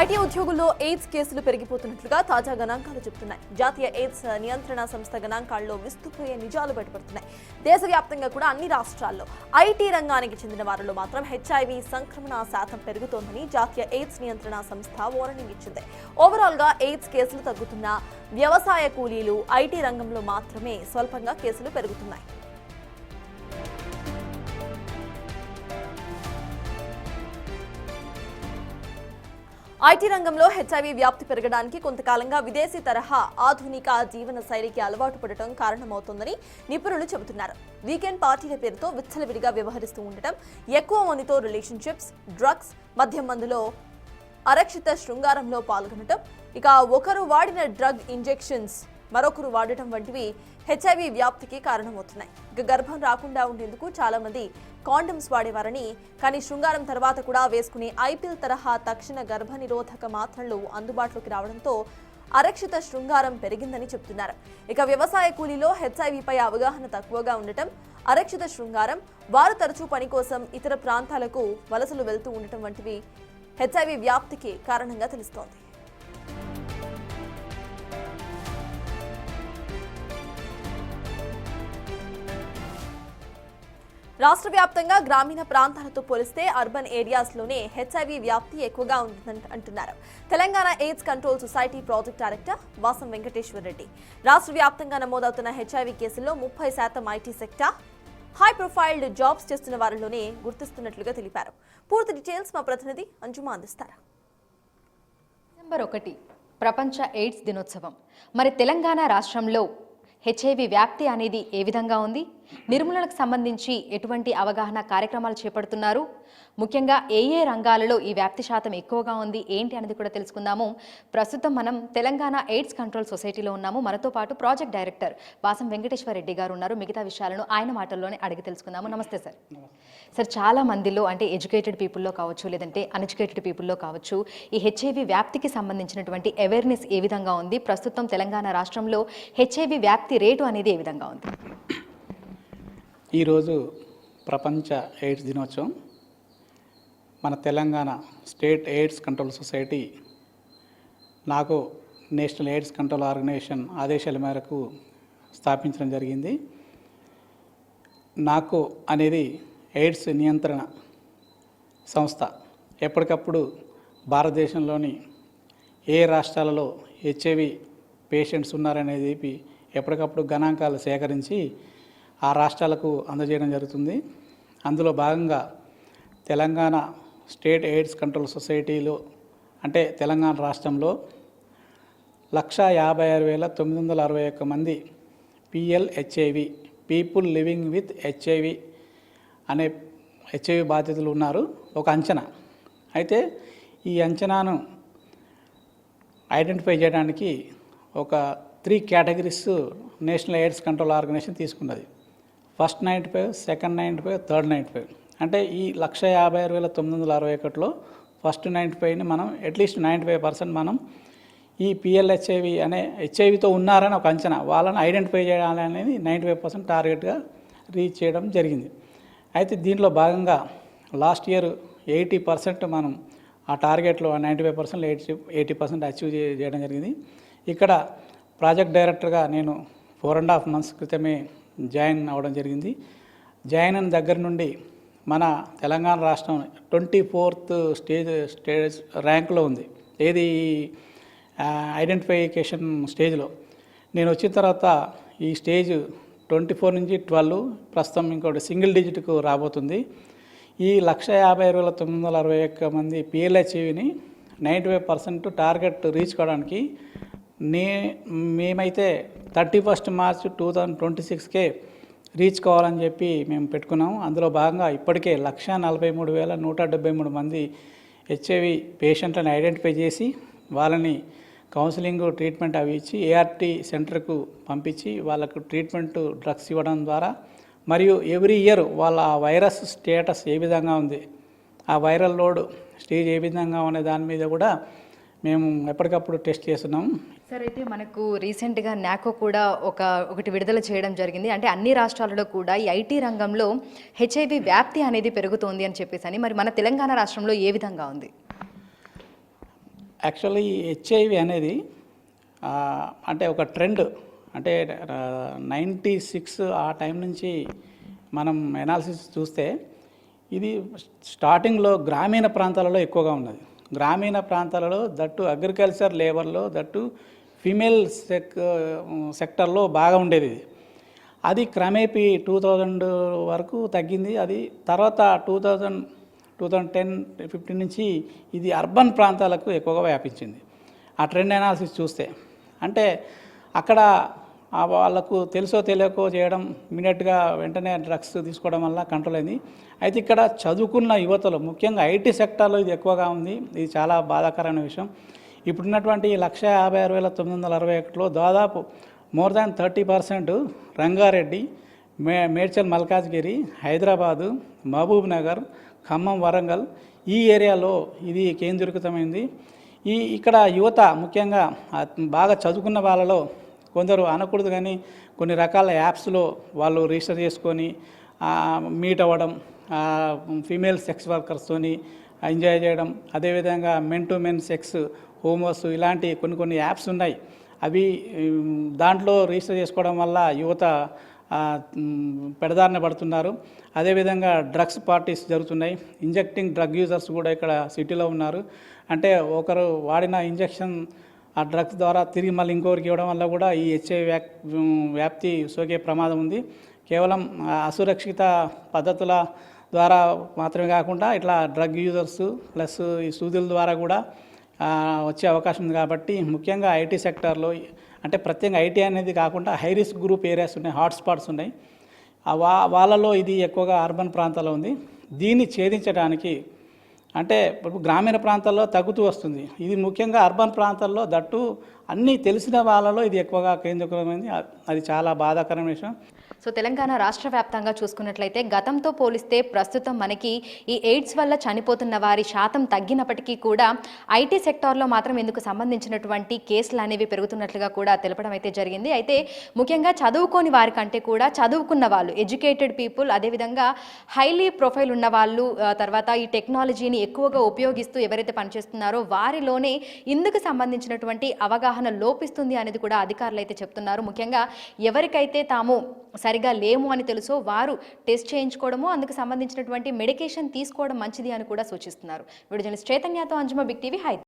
IT ఉద్యోగుల్లో AIDS కేసులు పెరిగిపోతున్నట్లుగా తాజా గణాంకాలు చెబుతున్నాయి. జాతీయ ఎయిడ్స్ నియంత్రణ సంస్థ గణాంకాల్లో విస్తుపోయే నిజాలు బయటపడుతున్నాయి. దేశవ్యాప్తంగా కూడా అన్ని రాష్ట్రాల్లో ఐటీ రంగానికి చెందిన వారిలో మాత్రం హెచ్ఐవి సంక్రమణ శాతం పెరుగుతోందని జాతీయ ఎయిడ్స్ నియంత్రణ సంస్థ వార్నింగ్ ఇచ్చింది. ఓవరాల్ గా ఎయిడ్స్ కేసులు తగ్గుతున్నా వ్యవసాయ కూలీలు ఐటీ రంగంలో మాత్రమే స్వల్పంగా కేసులు పెరుగుతున్నాయి. ఐటీ రంగంలో హెచ్ఐవి వ్యాప్తి పెరగడానికి కొంతకాలంగా విదేశీ తరహా ఆధునిక జీవన శైలికి అలవాటు పడటం కారణమవుతోందని నిపుణులు చెబుతున్నారు. వీకెండ్ పార్టీల పేరుతో విచ్చలవిడిగా వ్యవహరిస్తూ ఉండటం, ఎక్కువ మందితో రిలేషన్షిప్స్, డ్రగ్స్, మద్యం మందులో అరక్షిత శృంగారంలో పాల్గొనటం, ఇక ఒకరు వాడిన డ్రగ్ ఇంజెక్షన్స్ మరొకరు వాడటం వంటివి హెచ్ఐవి వ్యాప్తికి కారణమవుతున్నాయి. ఇక గర్భం రాకుండా ఉండేందుకు చాలా మంది కాండమ్స్ వాడేవారని, కానీ శృంగారం తర్వాత కూడా వేసుకునే ఐపిల్ తరహా తక్షణ గర్భ నిరోధక మాత్రలు అందుబాటులోకి రావడంతో అరక్షిత శృంగారం పెరిగిందని చెబుతున్నారు. ఇక వ్యవసాయ కూలీలో హెచ్ఐవిపై అవగాహన తక్కువగా ఉండటం, అరక్షిత శృంగారం, వారు తరచూ పని కోసం ఇతర ప్రాంతాలకు వలసలు వెళ్తూ ఉండటం వంటివి హెచ్ఐవి వ్యాప్తికి కారణంగా తెలుస్తోంది. రాష్ట్ర వ్యాప్తంగా గ్రామీణ ప్రాంతాలతో పోలిస్తే అర్బన్ ఏరియాస్లోనే హెచ్ఐవి వ్యాప్తి ఎక్కువగా ఉంటుందని అంటున్నారు Telangana AIDS control society project director Vasam Venkateswara Reddy. రాష్ట్ర వ్యాప్తంగా నమోదవుతున్న హెచ్ఐవి కేసుల్లో 30% IT sector, high profiled jobs చేస్తున్న వారిలోనే గుర్తిస్తున్నట్లుగా తెలిపారు. పూర్తి డీటెయిల్స్ మా ప్రతినిధి అంజుమా అందిస్తారు. డిసెంబర్ 1 ప్రపంచ ఎయిడ్స్ దినోత్సవం. మరి తెలంగాణ రాష్ట్రంలో హెచ్ఐవి వ్యాప్తి అనేది ఏ విధంగా ఉంది? నిర్మూలనకు సంబంధించి ఎటువంటి అవగాహన కార్యక్రమాలు చేపడుతున్నారు? ముఖ్యంగా ఏ రంగాలలో ఈ వ్యాప్తి శాతం ఎక్కువగా ఉంది ఏంటి అనేది కూడా తెలుసుకుందాము. ప్రస్తుతం మనం తెలంగాణ ఎయిడ్స్ కంట్రోల్ సొసైటీలో ఉన్నాము. మనతో పాటు ప్రాజెక్ట్ డైరెక్టర్ వాసం వెంకటేశ్వర రెడ్డి గారు ఉన్నారు. మిగతా విషయాలను ఆయన మాటల్లోనే అడిగి తెలుసుకుందాము. నమస్తే సార్. సార్, చాలా మందిలో అంటే ఎడ్యుకేటెడ్ పీపుల్లో కావచ్చు, లేదంటే అన్ఎడ్యుకేటెడ్ పీపుల్లో కావచ్చు, ఈ హెచ్ఐవి వ్యాప్తికి సంబంధించినటువంటి అవేర్నెస్ ఏ విధంగా ఉంది? ప్రస్తుతం తెలంగాణ రాష్ట్రంలో హెచ్ఐవి వ్యాప్తి రేటు అనేది ఏ విధంగా ఉంది? ఈరోజు ప్రపంచ ఎయిడ్స్ దినోత్సవం. మన Telangana state AIDS control society నాకు నేషనల్ ఎయిడ్స్ కంట్రోల్ ఆర్గనైజేషన్ ఆదేశాల మేరకు స్థాపించడం జరిగింది. నాకు అనేది ఎయిడ్స్ నియంత్రణ సంస్థ ఎప్పటికప్పుడు భారతదేశంలోని ఏ రాష్ట్రాలలో హెచ్ఐవి పేషెంట్స్ ఉన్నారనేది ఎప్పటికప్పుడు గణాంకాలు సేకరించి ఆ రాష్ట్రాలకు అందజేయడం జరుగుతుంది. అందులో భాగంగా తెలంగాణ స్టేట్ ఎయిడ్స్ కంట్రోల్ సొసైటీలో అంటే తెలంగాణ రాష్ట్రంలో 156,961 మంది పిఎల్హెచ్ఐవి పీపుల్ లివింగ్ విత్ హెచ్ఐవి అనే హెచ్ఐవి బాధితులు ఉన్నారు. ఒక అంచనా. అయితే ఈ అంచనాను ఐడెంటిఫై చేయడానికి ఒక 3 categories national AIDS control organisation తీసుకున్నది. First 95, second 95, third 95. అంటే ఈ 156,961లో ఫస్ట్ 95ని మనం అట్లీస్ట్ 95% మనం ఈ పిఎల్హెచ్ఐవి అనే హెచ్ఐవితో ఉన్నారని ఒక అంచనా, వాళ్ళని ఐడెంటిఫై చేయాలనేది 95% టార్గెట్గా రీచ్ చేయడం జరిగింది. అయితే దీంట్లో భాగంగా లాస్ట్ ఇయర్ 80% మనం ఆ టార్గెట్లో 95% 80% అచీవ్ చేయడం జరిగింది. ఇక్కడ ప్రాజెక్ట్ డైరెక్టర్గా నేను 4.5 months క్రితమే జాయిన్ అవ్వడం జరిగింది. జాయిన్ అయిన దగ్గర నుండి మన తెలంగాణ రాష్ట్రం 24th స్టేజ్ ర్యాంకులో ఉంది. ఏది ఐడెంటిఫికేషన్ స్టేజ్లో. నేను వచ్చిన తర్వాత ఈ స్టేజ్ 24 నుంచి 12, ప్రస్తుతం ఇంకోటి సింగిల్ డిజిట్కు రాబోతుంది. ఈ 156,961 మంది పిఎల్హెచ్ఐవిని 95% టార్గెట్ రీచ్ కావడానికి మేమైతే 31 March 2026కే రీచ్ కావాలని చెప్పి మేము పెట్టుకున్నాము. అందులో భాగంగా ఇప్పటికే 143,173 మంది హెచ్ఐవి పేషెంట్లను ఐడెంటిఫై చేసి వాళ్ళని కౌన్సిలింగ్, ట్రీట్మెంట్ అవి ఇచ్చి ఏఆర్టీ సెంటర్కు పంపించి వాళ్ళకు ట్రీట్మెంట్, డ్రగ్స్ ఇవ్వడం ద్వారా, మరియు ఎవ్రీ ఇయర్ వాళ్ళ వైరస్ స్టేటస్ ఏ విధంగా ఉంది, ఆ వైరల్ లోడ్ స్టేజ్ ఏ విధంగా అనే దాని మీద కూడా మేము ఎప్పటికప్పుడు టెస్ట్ చేస్తున్నాం. సార్, అయితే మనకు రీసెంట్గా నాకో కూడా ఒకటి విడుదల చేయడం జరిగింది. అంటే అన్ని రాష్ట్రాలలో కూడా ఈ ఐటీ రంగంలో హెచ్ఐవి వ్యాప్తి అనేది పెరుగుతోంది అని చెప్పేసి. మరి మన తెలంగాణ రాష్ట్రంలో ఏ విధంగా ఉంది? యాక్చువల్లీ హెచ్ఐవి అనేది అంటే ఒక ట్రెండ్, అంటే 96 ఆ టైం నుంచి మనం ఎనాలిసిస్ చూస్తే ఇది స్టార్టింగ్లో గ్రామీణ ప్రాంతాలలో ఎక్కువగా ఉన్నది. గ్రామీణ ప్రాంతాలలో దట్టు అగ్రికల్చర్ లేబర్లో దట్టు ఫీమేల్ సెక్టర్లో బాగా ఉండేది ఇది. అది క్రమేపీ 2000 వరకు తగ్గింది. అది తర్వాత 2010-15 నుంచి ఇది అర్బన్ ప్రాంతాలకు ఎక్కువగా వ్యాపించింది. ఆ ట్రెండ్ అనాలిసిస్ చూస్తే అంటే అక్కడ వాళ్ళకు తెలుసో తెలియకో చేయడం, ఇమీడియట్గా వెంటనే డ్రగ్స్ తీసుకోవడం వల్ల కంట్రోల్ అయింది. అయితే ఇక్కడ చదువుకున్న యువతలు ముఖ్యంగా ఐటీ సెక్టార్లో ఇది ఎక్కువగా ఉంది. ఇది చాలా బాధాకరమైన విషయం. ఇప్పుడున్నటువంటి 156,961లో దాదాపు మోర్ దాన్ 30% రంగారెడ్డి, మేడ్చల్ మల్కాజ్గిరి, హైదరాబాదు, మహబూబ్ నగర్, ఖమ్మం, వరంగల్ ఈ ఏరియాలో ఇది కేంద్రీకృతమైంది. ఇక్కడ యువత ముఖ్యంగా బాగా చదువుకున్న వాళ్ళలో కొందరు అనకూడదు కానీ కొన్ని రకాల యాప్స్లో వాళ్ళు రిజిస్టర్ చేసుకొని మీట్ అవ్వడం, ఫీమేల్ సెక్స్ వర్కర్స్తోని ఎంజాయ్ చేయడం, అదేవిధంగా మెన్ టు మెన్ సెక్స్, హోమోస్ ఇలాంటి కొన్ని యాప్స్ ఉన్నాయి. అవి దాంట్లో రిజిస్టర్ చేసుకోవడం వల్ల యువత పెడదారిన పడుతున్నారు. అదేవిధంగా డ్రగ్స్ పార్టీస్ జరుగుతున్నాయి. ఇంజెక్టింగ్ డ్రగ్ యూజర్స్ కూడా ఇక్కడ సిటీలో ఉన్నారు. అంటే ఒకరు వాడిన ఇంజెక్షన్ ఆ డ్రగ్స్ ద్వారా తిరిగి మళ్ళీ ఇంకొకరికి ఇవ్వడం వల్ల కూడా ఈ హెచ్ఐవి వ్యాప్తి సోకే ప్రమాదం ఉంది. కేవలం అసురక్షిత పద్ధతుల ద్వారా మాత్రమే కాకుండా ఇట్లా డ్రగ్ యూజర్స్ ప్లస్ ఈ సూదుల ద్వారా కూడా వచ్చే అవకాశం ఉంది. కాబట్టి ముఖ్యంగా ఐటీ సెక్టార్లో, అంటే ప్రత్యేకంగా ఐటీ అనేది కాకుండా హై రిస్క్ గ్రూప్ ఏరియాస్ ఉన్నాయి, హాట్స్పాట్స్ ఉన్నాయి. వాళ్ళలో ఇది ఎక్కువగా అర్బన్ ప్రాంతాల్లో ఉంది. దీన్ని ఛేదించడానికి అంటే ఇప్పుడు గ్రామీణ ప్రాంతాల్లో తగ్గుతూ వస్తుంది. ఇది ముఖ్యంగా అర్బన్ ప్రాంతాల్లో దట్టు అన్నీ తెలిసిన వాళ్ళలో ఇది ఎక్కువగా కేంద్రీకృతమైంది. అది చాలా బాధాకరమైన విషయం. సో తెలంగాణ రాష్ట్ర వ్యాప్తంగా చూసుకున్నట్లయితే గతంతో పోలిస్తే ప్రస్తుతం మనకి ఈ ఎయిడ్స్ వల్ల చనిపోతున్న వారి శాతం తగ్గినప్పటికీ కూడా ఐటీ సెక్టార్లో మాత్రం ఇందుకు సంబంధించినటువంటి కేసులు అనేవి పెరుగుతున్నట్లుగా కూడా తెలపడం అయితే జరిగింది. అయితే ముఖ్యంగా చదువుకోని వారి కంటే కూడా చదువుకున్న వాళ్ళు, ఎడ్యుకేటెడ్ పీపుల్, అదేవిధంగా హైలీ ప్రొఫైల్ ఉన్న వాళ్ళు, తర్వాత ఈ టెక్నాలజీని ఎక్కువగా ఉపయోగిస్తూ ఎవరైతే పనిచేస్తున్నారో వారిలోనే ఇందుకు సంబంధించినటువంటి అవగాహన లోపిస్తుంది అనేది కూడా అధికారులు అయితే చెప్తున్నారు. ముఖ్యంగా ఎవరికైతే తాము సరిగా లేము అని తెలుసో వారు టెస్ట్ చేయించుకోవడము, అందుకు సంబంధించినటువంటి మెడికేషన్ తీసుకోవడం మంచిది అని కూడా సూచిస్తున్నారు. వీడియో జర్నలిస్ట్ చైతన్యతో అంజుమ, బిగ్ టీవీ, హైదరాబాద్.